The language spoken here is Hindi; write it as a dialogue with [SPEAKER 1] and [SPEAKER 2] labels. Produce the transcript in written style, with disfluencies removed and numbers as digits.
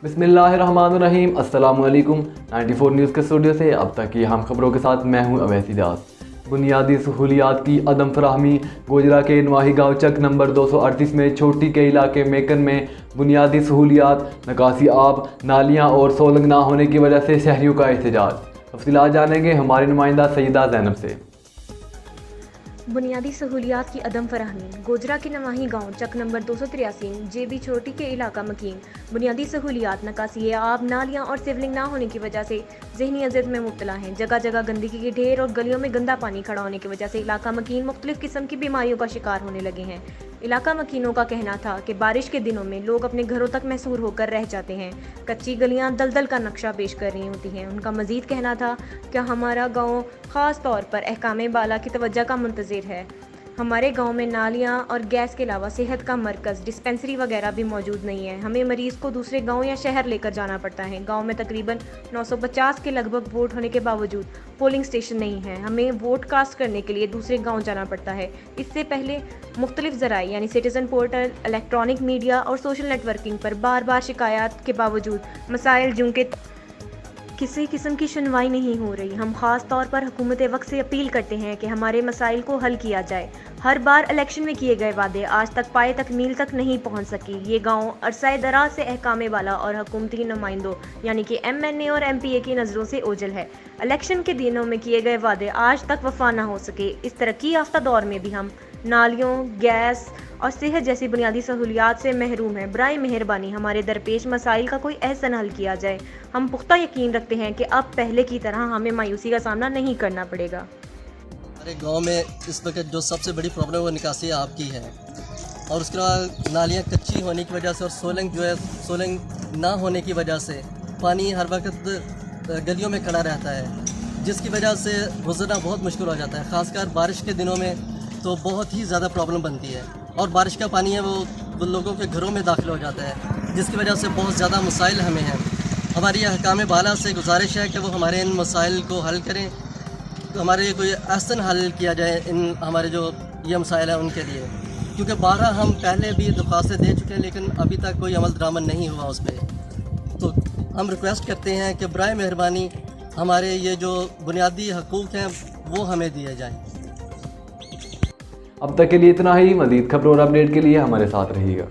[SPEAKER 1] बिस्मिल्लाहिर्रहमानिर्रहीम। अस्सलामुअलैकुम। 94 न्यूज़ के स्टूडियो से अब तक की हम खबरों के साथ मैं हूं अवैसी दास। बुनियादी सहूलियात की अदम फराहमी। गोजरा के नवाही गाँव चक नंबर 238 में छोटी के इलाके मेकन में बुनियादी सहूलियात, निकासी आब, नालियाँ और सोलंग ना होने की वजह से शहरियों का एहतजाज। तफसीलात जानेंगे हमारे नुमाइंदा सईदा ज़ैनब से।
[SPEAKER 2] बुनियादी सहूलियात की अदम फराहमी। गोजरा के नवाही गाँव चक नंबर 283 जेबी छोटी के इलाका मकीन बुनियादी सहूलियात, नकासी आब, नालियाँ और सिवलिंग ना होने की वजह से जहनी अजियत में मुब्तला हैं। जगह जगह गंदगी के ढेर और गलियों में गंदा पानी खड़ा होने की वजह से इलाका मकीन मुख्तलिफ किस्म की बीमारियों का शिकार होने लगे हैं। इलाका मकीनों का कहना था कि बारिश के दिनों में लोग अपने घरों तक महसूर होकर रह जाते हैं। कच्ची गलियां दलदल का नक्शा पेश कर रही होती हैं। उनका मजीद कहना था कि हमारा गांव ख़ास तौर पर अहकामे बाला की तवज्जो का मुंतज़िर है। हमारे गांव में नालियां और गैस के अलावा सेहत का मरकज़, डिस्पेंसरी वगैरह भी मौजूद नहीं है। हमें मरीज़ को दूसरे गांव या शहर लेकर जाना पड़ता है। गांव में तकरीबन 950 के लगभग वोट होने के बावजूद पोलिंग स्टेशन नहीं है। हमें वोट कास्ट करने के लिए दूसरे गांव जाना पड़ता है। इससे पहले मुख्तलिफ ज़राए यानी सिटीज़न पोर्टल, इलेक्ट्रॉनिक मीडिया और सोशल नेटवर्किंग पर बार बार शिकायत के बावजूद मसाइल जो कि किसी किस्म की सुनवाई नहीं हो रही। हम ख़ास तौर पर हुकूमत वक्त से अपील करते हैं कि हमारे मसाइल को हल किया जाए। हर बार इलेक्शन में किए गए वादे आज तक पाए तकमील तक नहीं पहुंच सकी। ये गांव अरसाए दराज से अहकामे वाला और हुकूमती नुमाइंदों यानी कि MNA और MPA की नज़रों से ओझल है। इलेक्शन के दिनों में किए गए वादे आज तक वफा ना हो सके। इस तरक्की याफ्ता दौर में भी हम नालियों, गैस और सेहत जैसी बुनियादी सहूलियात से महरूम हैं। बराए मेहरबानी हमारे दरपेश मसाइल का कोई ऐसा हल किया जाए। हम पुख्ता यकीन रखते हैं कि अब पहले की तरह हमें मायूसी का सामना नहीं करना पड़ेगा।
[SPEAKER 3] हमारे गांव में इस वक्त जो सबसे बड़ी प्रॉब्लम वो निकासी आपकी है, और उसके बाद नालियाँ कच्ची होने की वजह से और सोलंग ना होने की वजह से पानी हर वक्त गलियों में खड़ा रहता है, जिसकी वजह से गुजरना बहुत मुश्किल हो जाता है। ख़ासकर बारिश के दिनों में तो बहुत ही ज़्यादा प्रॉब्लम बनती है, और बारिश का पानी है वो लोगों के घरों में दाखिल हो जाता है, जिसकी वजह से बहुत ज़्यादा मसाइल हमें हैं। हमारी अहकामे बाला से गुजारिश है कि वो हमारे इन मसाइल को हल करें, तो हमारे लिए कोई आसान हल किया जाए इन हमारे जो ये मसाइल हैं उनके लिए, क्योंकि 12 हम पहले भी दरख्वास्तें दे चुके हैं लेकिन अभी तक कोई अमल दरामद नहीं हुआ उस पर। तो हम रिक्वेस्ट करते हैं कि बराए मेहरबानी हमारे ये जो बुनियादी हकूक़ हैं वो हमें दिए जाएँ।
[SPEAKER 1] अब तक के लिए इतना ही। मज़ीद खबरों और अपडेट के लिए हमारे साथ रहिएगा।